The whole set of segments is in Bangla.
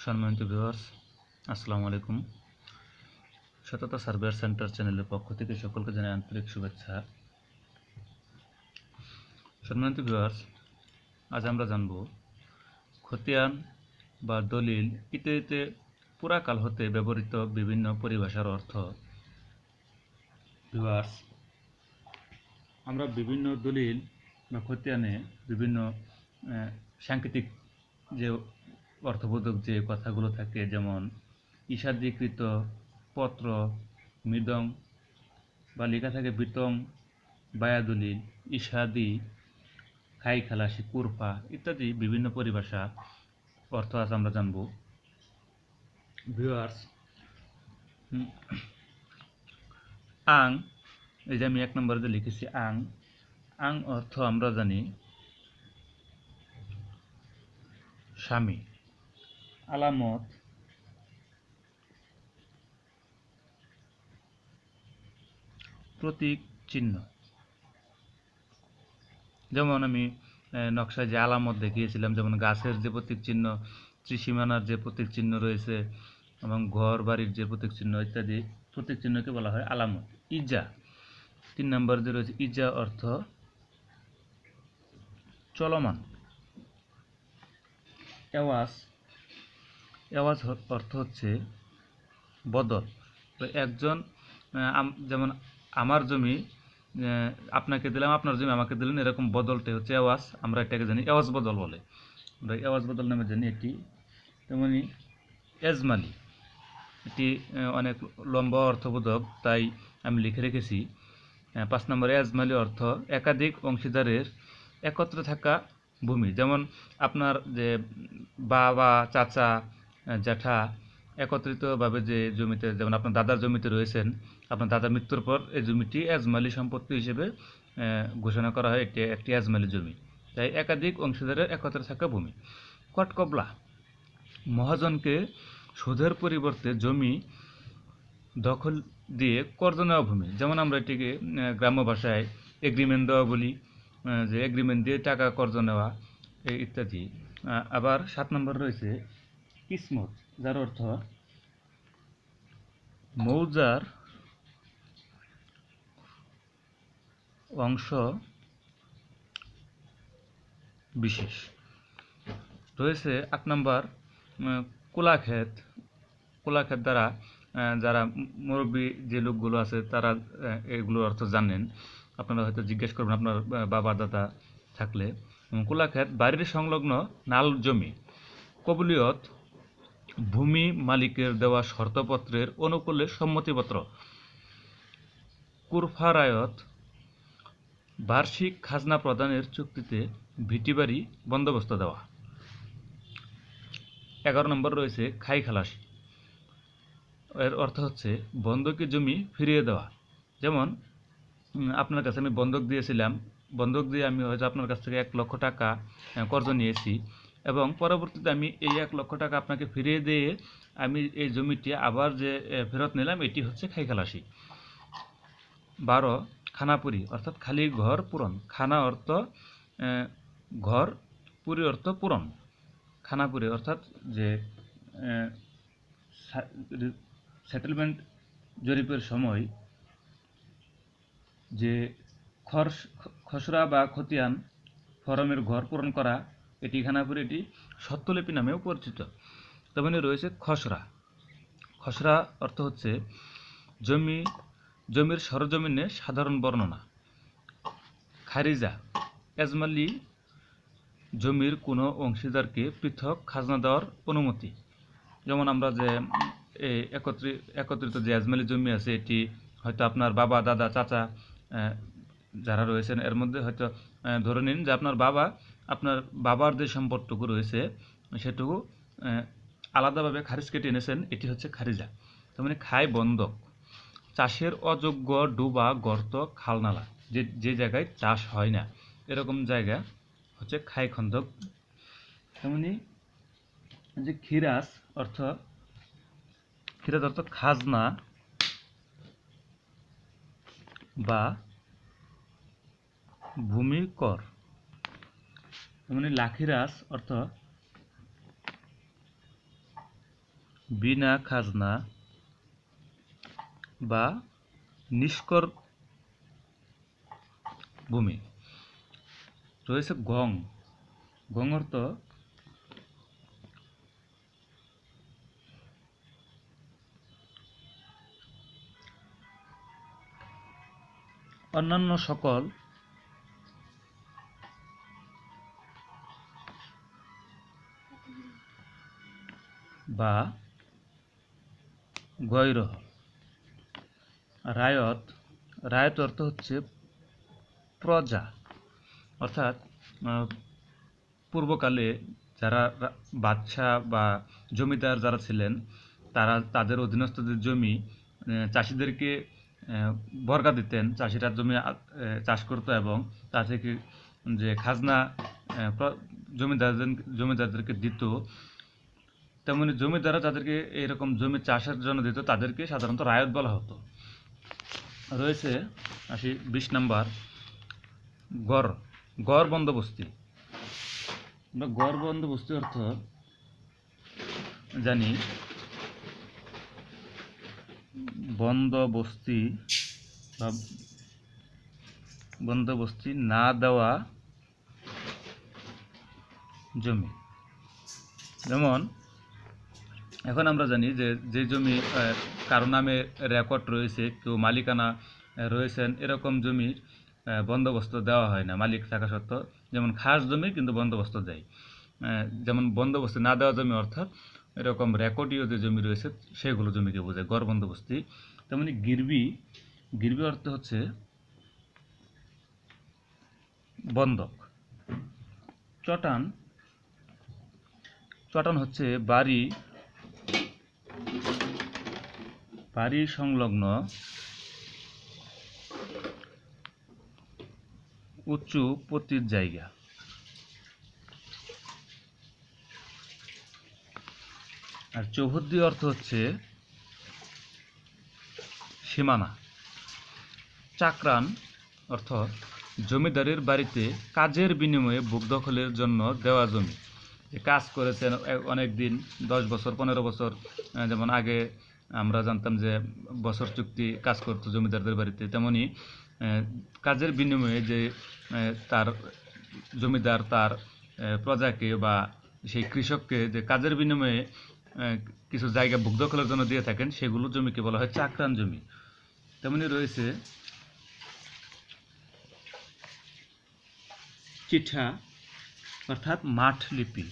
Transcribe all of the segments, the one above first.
সম্মানিত ভিউয়ার্স, আসসালামু আলাইকুম। সততা সার্ভেয়ার সেন্টার চ্যানেলের পক্ষ থেকে সকলকে জানাই আন্তরিক শুভেচ্ছা। সম্মানিত ভিউয়ার্স, আজ আমরা জানব খতিয়ান বা দলিল ইত্যাদিতে পুরাকাল হতে ব্যবহৃত বিভিন্ন পরিভাষার অর্থ। ভিউয়ার্স, আমরা বিভিন্ন দলিল বা খতিয়ানে বিভিন্ন সাংকেতিক যে অর্থবোধক যে কথাগুলো থাকে, যেমন ঈশাদীকৃত, পত্র, মৃদং বা লেখা থাকে বিতং, বায়াদলিল, ঈশাদি, খাই খালাসি, কুরফা ইত্যাদি বিভিন্ন পরিভাষা অর্থ আজ আমরা জানব। ভিউয়ার্স, আং, এই যে আমি 1 নম্বরে লিখেছি আং। আং অর্থ আমরা জানি স্বামী। আলামত, প্রতীক, চিহ্ন। যেমন আমি নকশায় যে আলামত দেখিয়েছিলাম, যেমন গাছের যে প্রতীক চিহ্ন, ত্রিসীমানার যে প্রতীক চিহ্ন রয়েছে, এবং ঘর বাড়ির যে প্রতীক চিহ্ন ইত্যাদি প্রতীক চিহ্নকে বলা হয় আলামত। ইজা, 3 নম্বর যে রয়েছে, ইজা অর্থ চলমান। এওয়াজ, এওয়াজ অর্থ হচ্ছে বদল। তো একজন যেমন আমার জমি আপনাকে দিলাম, আপনার জমি আমাকে দিলেন, এরকম বদলটা হচ্ছে এওয়াজ। আমরা এটাকে জানি এওয়াজ বদল বলে, আমরা এওয়াজ বদল নামে জানি এটি। তেমনি এজমালি, এটি অনেক লম্বা অর্থবোধক, তাই আমি লিখে রেখেছি। 5 নম্বরে এজমালি অর্থ একাধিক অংশীদারের একত্রে থাকা ভূমি। যেমন আপনার যে বাবা, চাচা, জ্যাঠা একত্রিতভাবে যে জমিতে, যেমন আপনার দাদার জমিতে রয়েছেন, আপনার দাদার মৃত্যুর পর এই জমিটি এজমালি সম্পত্তি হিসেবে ঘোষণা করা হয়, এটি একটি এজমালি জমি। তাই একাধিক অংশীদারের একত্রে থাকা ভূমি। কটকবলা, মহাজনকে সুদের পরিবর্তে জমি দখল দিয়ে কর্জ নেওয়া ভূমি। যেমন আমরা এটিকে গ্রাম্য ভাষায় এগ্রিমেন্ট দেওয়া বলি, যে এগ্রিমেন্ট দিয়ে টাকা কর্জ নেওয়া ইত্যাদি। আবার 7 নম্বর রয়েছে কিসমত, যার অর্থ মৌজার অংশ বিশেষ। রয়েছে 8 নম্বর কুলাক্ষেত। কুলাক্ষেত দ্বারা যারা মুরব্বী যে লোকগুলো আছে তারা এগুলোর অর্থ জানেন, আপনারা হয়তো জিজ্ঞেস করবেন আপনার বাবা দাদা থাকলে। কুলাক্ষেত বাড়ির সংলগ্ন নাল জমি। কবুলিয়ত, ভূমি মালিকের দেওয়া শর্তপত্রের অনুকূলে সম্মতিপত্র। কুরফারায়ত, বার্ষিক খাজনা প্রদানের চুক্তিতে ভিটিবাড়ি বন্দোবস্ত দেওয়া। 11 নম্বর রয়েছে খাই খালাসি। এর অর্থ হচ্ছে বন্ধকি জমি ফিরিয়ে দেওয়া। যেমন আপনার কাছে আমি বন্ধক দিয়েছিলাম, বন্ধক দিয়ে আমি হয়তো আপনার কাছ থেকে 1 লক্ষ টাকা কর্জ নিয়েছি, এবং পরবর্তীতে আমি এই 1 লক্ষ টাকা আপনাকে ফিরিয়ে দিয়ে আমি এই জমিটি আবার যে ফেরত নিলাম, এটি হচ্ছে খাই খালাসি। 12 খানাপুরি, অর্থাৎ খালি ঘর পূরণ। খানা অর্থ ঘর, পুরি অর্থ পূরণ। খানাপুরি অর্থাৎ যে সেটেলমেন্ট জরিপের সময় যে খসড়া বা খতিয়ান ফরমের ঘর পূরণ করা, এটি খানাপুরি, এটি স্বত্বলিপি নামেও পরিচিত। তেমনি রয়েছে খসড়া। খসড়া অর্থ হচ্ছে জমির সরজমিনে সাধারণ বর্ণনা। খারিজা, এজমালি জমির কোনো অংশীদারকে পৃথক খাজনা দেওয়ার অনুমতি। যেমন আমরা যে একত্রিত যে এজমালি জমি আছে, এটি হয়তো আপনার বাবা, দাদা, চাচা যারা রয়েছেন এর মধ্যে হয়তো ধরে নিন যে আপনার বাবার যে সম্পদটুকু রয়েছে সেটুকু আলাদাভাবে খারিজ কেটে এনেছেন, এটি হচ্ছে খারিজা। তার মানে খাই বন্ধক, চাষের অযোগ্য ডুবা, গর্ত, খালনালা, যে জায়গায় চাষ হয় না, এরকম জায়গা হচ্ছে খাই খন্দক। তেমনি যে খিরাস অর্থ খাজনা বা ভূমি কর। তেমনি লাখিরাস অর্থ বিনা খাজনা বা নিষ্কর ভূমি। রয়েছে গং। গং অর্থ অন্যান্য সকল বা গৈরহ। রায়ত। রায়ত অর্থ হচ্ছে প্রজা, অর্থাৎ পূর্বকালে যারা বাদশাহ বা জমিদার যারা ছিলেন তারা তাদের অধীনস্থদের জমি চাষিদেরকে বর্গা দিতেন। চাষিরা জমি চাষ করতো এবং তা থেকে যে খাজনা জমিদারদেরকে দিত। তেমনি জমিদাররা যাদেরকে এরকম জমি চাষের জন্য দিত তাদেরকে সাধারণত রায়ত বলা হতো। রয়েছে 20 নম্বর গড়। গড় বন্দোবস্তি। আমরা গড় বন্দোবস্তি অর্থ জানি বন্দোবস্তি বা বন্দোবস্তি না দেওয়া জমি। যেমন এখন আমরা জানি যে যে জমি কারো নামে রেকর্ড রয়েছে, কেউ মালিকানা রয়েছেন, এরকম জমির বন্দোবস্ত দেওয়া হয় না মালিক থাকা সত্ত্বেও। যেমন খাস জমি কিন্তু বন্দোবস্ত দেয়। যেমন বন্দোবস্তি না দেওয়া জমি অর্থাৎ এরকম রেকর্ডীয় যে জমি রয়েছে সেগুলো জমিকে বোঝায় গড় বন্দোবস্তি। তেমনি গিরবি। গিরবি অর্থ হচ্ছে বন্ধক। চটান। চটান হচ্ছে বাড়ি সংলগ্ন উঁচু পতির জায়গা। আর চৌহদ্দি অর্থ হচ্ছে সীমানা। চাকরান অর্থ জমিদারের বাড়িতে কাজের বিনিময়ে ভোগ দখলের জন্য দেওয়া জমি। কাজ করেছেন অনেক দিন, 10 বছর 15 বছর, যেমন আগে আমরা জানতাম যে বছর চুক্তি কাজ করতো জমিদারদের বাড়িতে, তেমনি কাজের বিনিময়ে যে তার জমিদার তার প্রজাকে বা সেই কৃষককে যে কাজের বিনিময়ে কিছু জায়গা ভোগ দখলের জন্য দিয়ে থাকেন সেগুলো জমিকে বলা হয় চাকরান জমি। তেমনি রয়েছে চিঠা অর্থাৎ মাঠ লিপি।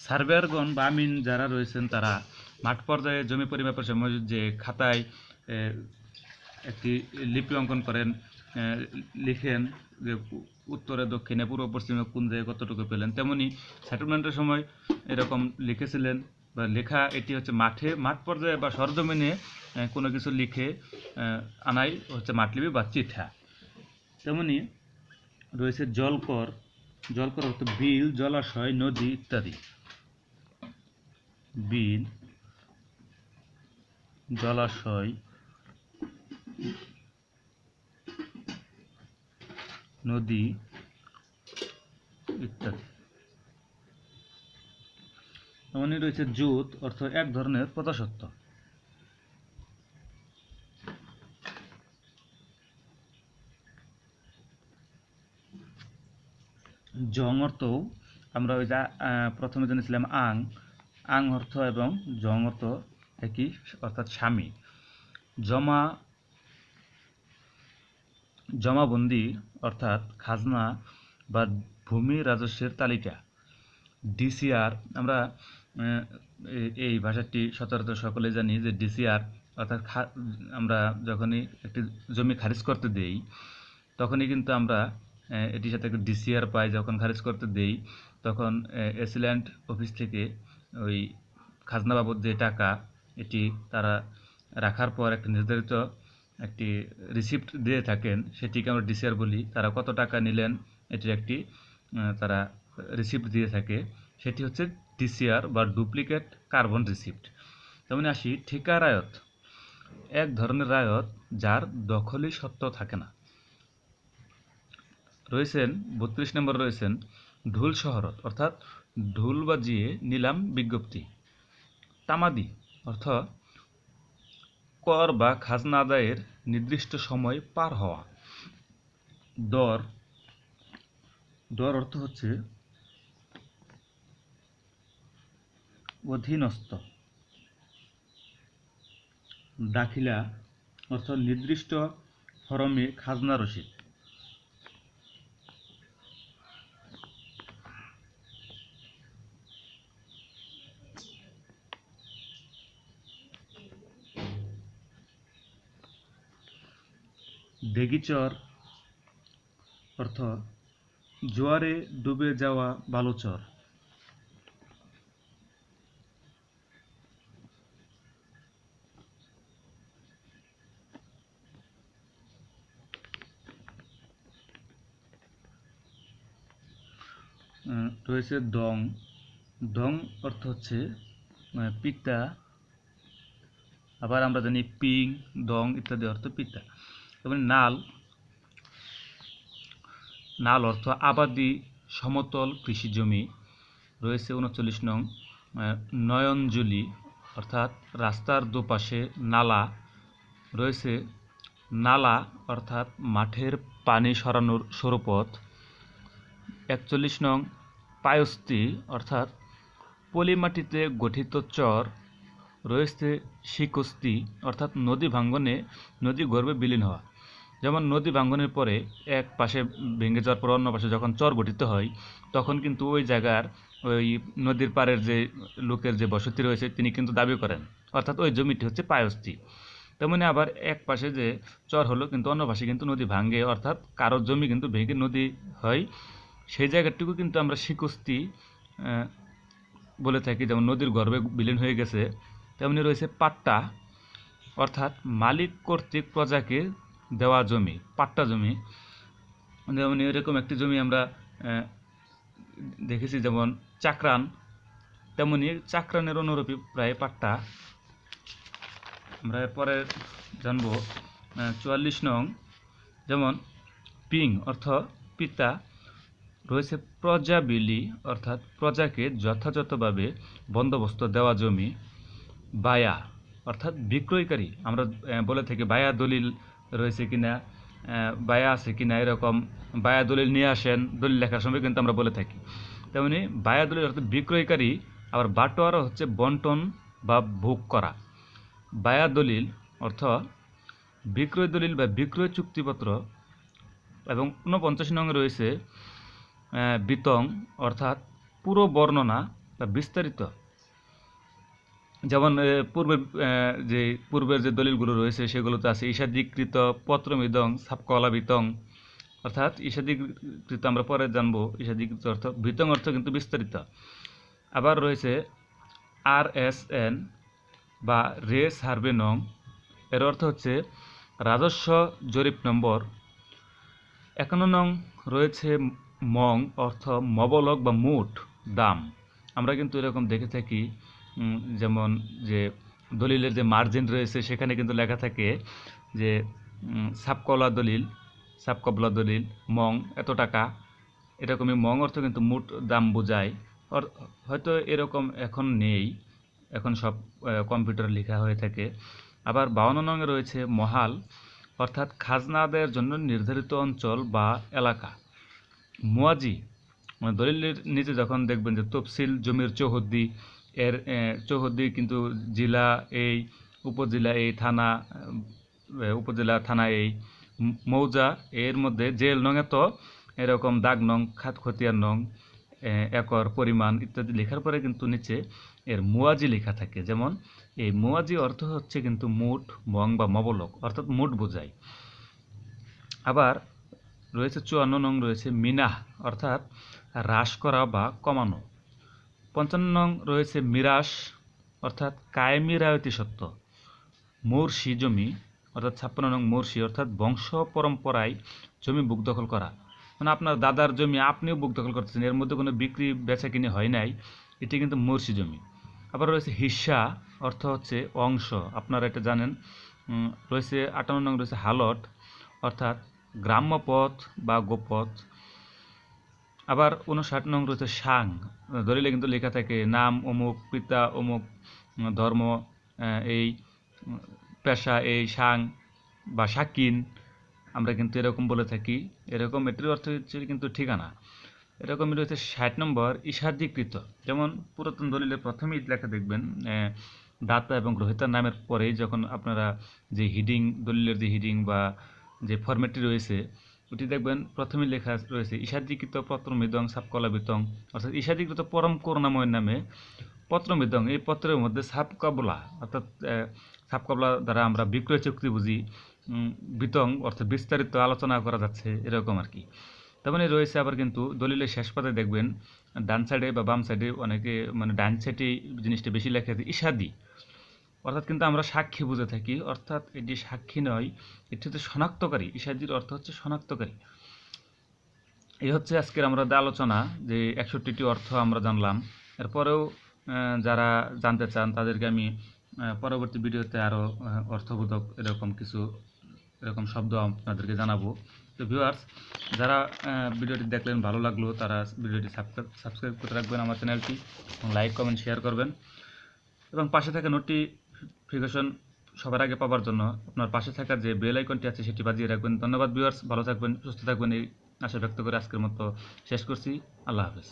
সার্ভেয়ারগণ বা আমিন যারা রয়েছেন তারা মাঠ পর্যায়ে জমি পরিমাপের সময় যে খাতায় একটি লিপি অঙ্কন করেন, লিখেন যে উত্তরে দক্ষিণে পূর্ব পশ্চিমে কোন জায়গায় কতটুকু পেলেন। তেমনি সেটেলমেন্টের সময় এরকম লিখেছিলেন বা লেখা এটি হচ্ছে মাঠ পর্যায়ে বা সরজমিনে কোনো কিছু লিখে আনাই হচ্ছে মাঠলিপি বা চিঠা। তেমনি রয়েছে জলকর। জলকর অর্থ বিল, জলাশয়, নদী ইত্যাদি। বিল, জলাশয়, নদী ইত্যাদি। তেমনি রয়েছে জুত অর্থ এক ধরনের প্রজাস্বত্ব। জং অর্থ আমরা ওই যা প্রথমে জেনেছিলাম আং। আং অর্থ এবং জং অর্থ একই, অর্থাৎ স্বামী। জমাবন্দি অর্থাৎ খাজনা বা ভূমি রাজস্বের তালিকা। ডিসিআর আমরা এই ভাষাটি সচরাচর সকলে জানি যে ডিসিআর অর্থাৎ আমরা যখনই একটি জমি খারিজ করতে দেই তখনই কিন্তু আমরা এটির সাথে একটা ডিসিআর পাই। যখন খারিজ করতে দেই তখন এসিল্যান্ড অফিস থেকে ওই খাজনা বাবদ যে টাকা এটি তারা রাখার পর একটা নির্ধারিত একটি রিসিপ্ট দিয়ে থাকেন, সেটিকে আমরা ডিসিআর বলি। তারা কত টাকা নিলেন এটির একটি তারা রিসিপ্ট দিয়ে থাকে, সেটি হচ্ছে ডিসিআর বা ডুপ্লিকেট কার্বন রিসিপ্ট। তেমনি আসি ঠিকা রায়ত। এক ধরনের রায়ত যার দখলি সত্ত্ব থাকে না। রয়েছেন 32 নম্বর রয়েছেন ঢোল শহরত, অর্থাৎ ঢোল বাজিয়ে নিলাম বিজ্ঞপ্তি। তামাদি অর্থ কর বা খাজনা আদায়ের নির্দিষ্ট সময় পার হওয়া। দর, দর অর্থ হচ্ছে অধীনস্থ। দাখিলা অর্থ নির্দিষ্ট ফরমে খাজনা রসিদ। দেগিচর অর্থ জোয়ারে ডুবে যাওয়া বালুচর। রয়েছে দং। দং অর্থ হচ্ছে পিতা। আবার আমরা জানি পিং, দং ইত্যাদি অর্থ পিতা। এবং নাল, নাল অর্থ আবাদি সমতল কৃষি জমি। রয়েছে 39 নং নয়নজলি, অর্থাৎ রাস্তার দুপাশে নালা। রয়েছে নালা অর্থাৎ মাঠের পানি সরানোর সরুপথ। 41 নং পায়স্তি, অর্থাৎ পলিমাটিতে গঠিত চর। রয়েছে শিকস্তি, অর্থাৎ নদী ভাঙ্গনে নদী গর্ভে বিলীন হওয়া। যেমন নদী ভাঙ্গনের পরে এক পাশে ভেঙে যাওয়ার পর অন্য পাশে যখন চর গঠিত হয়, তখন কিন্তু ওই জায়গার ওই নদীর পাড়ের যে লোকের যে বসতি রয়েছে তিনি কিন্তু দাবি করেন, অর্থাৎ ওই জমিটি হচ্ছে পায়স্তি। তেমনি আবার এক পাশে যে চর হলো কিন্তু অন্য পাশে কিন্তু নদী ভাঙ্গে, অর্থাৎ কারোর জমি কিন্তু ভেঙে নদী হয়, সেই জায়গাটুকু কিন্তু আমরা শিকস্তি বলে থাকি, যেমন নদীর গর্ভে বিলীন হয়ে গেছে। তেমনি রয়েছে পাট্টা, অর্থাৎ মালিক কর্তৃক প্রজাকে দেওয়া জমি, পাট্টা জমি। যেমন এরকম একটি জমি আমরা দেখেছি, যেমন চাকরান, তেমনি চাকরানের অনুরূপী প্রায় পাট্টা। আমরা এরপরে জানব 44 নং, যেমন পিং অর্থ পিতা। রয়েছে প্রজাবিলি, অর্থাৎ প্রজাকে যথাযথভাবে বন্দোবস্ত দেওয়া জমি। বায়া অর্থাৎ বিক্রয়কারী, আমরা বলে থাকি বায়া দলিল রয়েছে কিনা, বায়া আছে কিনা, এরকম বায়া দলিল নিয়ে আসেন দলিল লেখার সময় কিন্তু আমরা বলে থাকি। তেমনি বায়া দলিল অর্থাৎ বিক্রয়কারী। আবার বাটোয়ারা হচ্ছে বন্টন বা ভোগ করা। বায়া দলিল অর্থ বিক্রয় দলিল বা বিক্রয় চুক্তিপত্র। এবং 49 নং রয়েছে বিতং, অর্থাৎ পুরো বর্ণনা বা বিস্তারিত। যেমন পূর্বের যে দলিলগুলো রয়েছে সেগুলোতে আছে ঈশাদিকৃত পত্রমিদং সাপকলা বিতং, অর্থাৎ ঈশাদিকৃত আমরা পরে জানবো। ঈশাদিকৃত অর্থ, বিতং অর্থ কিন্তু বিস্তারিত। আবার রয়েছে RSN বা রে সার্ভে নং, এর অর্থ হচ্ছে রাজস্ব জরিপ নম্বর। 51 নং রয়েছে মং, অর্থ মবলক বা মুঠ দাম। আমরা কিন্তু এরকম দেখে থাকি, যেমন যে দলিলের যে মার্জিন রয়েছে সেখানে কিন্তু লেখা থাকে যে সাপকলা দলিল, সাপকবলা দলিল মং এত টাকা, এরকমই মং অর্থ কিন্তু মুঠ দাম বোঝায়। হয়তো এরকম এখন নেই, এখন সব কম্পিউটার লেখা হয়ে থাকে। আবার 52 নঙে রয়েছে মহাল, অর্থাৎ খাজনা আদায়ের জন্য নির্ধারিত অঞ্চল বা এলাকা। মুয়াজি দলিলের নিচে যখন দেখবেন যে তফসিল জমির চৌহদ্দি, এর চৌহদ্দি কিন্তু জেলা এই, উপজেলা এই, থানা উপজেলা থানা এই, মৌজা এর মধ্যে জেল নং এত, এরকম দাগ নং, খাত খতিয়ান নং, একর পরিমাণ ইত্যাদি লেখার পরে কিন্তু নিচে এর মুয়াজি লেখা থাকে। যেমন এই মুয়াজি অর্থ হচ্ছে কিন্তু মুঠ, মং বা মবলক, অর্থাৎ মুঠ বোঝায়। আবার রয়েছে 54 নং রয়েছে মিনাহ, অর্থাৎ হ্রাস করা বা কমানো। 55 নং রয়েছে মিরাস, অর্থাৎ কায়েমি রায়তি সত্ত্ব। মুরশি জমি, অর্থাৎ 56 নং মুরশি, অর্থাৎ বংশ পরম্পরায় জমি বুক দখল করা, মানে আপনার দাদার জমি আপনিও বুক দখল করতেছেন, এর মধ্যে কোনো বিক্রি বেচা কিনে হয় নাই, এটি কিন্তু মুরশি জমি। আবার রয়েছে হিস্সা, অর্থ হচ্ছে অংশ, আপনারা এটা জানেন। রয়েছে 58 নং রয়েছে হালট, অর্থাৎ গ্রাম্য পথ বা গোপথ। আবার 59 নং রয়েছে সাং। দলিলে কিন্তু লেখা থাকে নাম অমুক, পিতা অমুক, ধর্ম এই, পেশা এই, সাং বা শাকিন, আমরা কিন্তু এরকম বলে থাকি। এরকম এটির অর্থ হচ্ছে কিন্তু ঠিকানা। এরকমই রয়েছে 60 নম্বর ঈশাদীকৃত। যেমন পুরাতন দলিলের প্রথমেই লেখা দেখবেন দাতা এবং গ্রহীতার নামের পরেই যখন আপনারা যে হিডিং, দলিলের যে হিডিং বা যে ফরম্যাটটি রয়েছে ওটি দেখবেন প্রথমেই লেখা রয়েছে ঈশাদীকৃত পত্রমিদং সাবকলাবিতং, অর্থাৎ ঈশাদীকৃত পরম করুণাময় নামে পত্রমিদং, এই পত্রের মধ্যে সাবকবলা, অর্থাৎ সাবকবলা দ্বারা আমরা বিক্রয় চুক্তি বুঝি, বিতং অর্থাৎ বিস্তারিত আলোচনা করা যাচ্ছে এরকম আর কি। তেমনই রয়েছে আবার কিন্তু দলিলের শেষ পাতায় দেখবেন ডান সাইডে বা বাম সাইডে অনেকে মানে ডান সাইডে জিনিসটা বেশি লেখা আছে ঈশাদি, অর্থাৎ কিন্তু আমরা সাক্ষী বুঝে থাকি, অর্থাৎ এটি সাক্ষী নয়, এটি হচ্ছে শনাক্তকারী। ঈশাদির অর্থ হচ্ছে শনাক্তকারী। এই হচ্ছে আজকের আমরা আলোচনা, যে 61টি অর্থ আমরা জানলাম। এরপরেও যারা জানতে চান তাদেরকে আমি পরবর্তী ভিডিওতে আরও অর্থবোধক এরকম কিছু এরকম শব্দ আপনাদেরকে জানাবো। তো ভিউয়ার্স, যারা ভিডিওটি দেখলেন ভালো লাগলো তারা ভিডিওটি সাবস্ক্রাইব করে রাখবেন আমার চ্যানেলটি, এবং লাইক কমেন্ট শেয়ার করবেন, এবং পাশে থাকা নোটিফিকেশন সবার আগে পাওয়ার জন্য আপনার পাশে থাকা যে বেল আইকনটি আছে সেটি বাজিয়ে রাখবেন। ধন্যবাদ ভিউয়ার্স, ভালো থাকবেন, সুস্থ থাকবেন, এই আশা ব্যক্ত করে আজকের মতো শেষ করছি। আল্লাহ হাফেজ।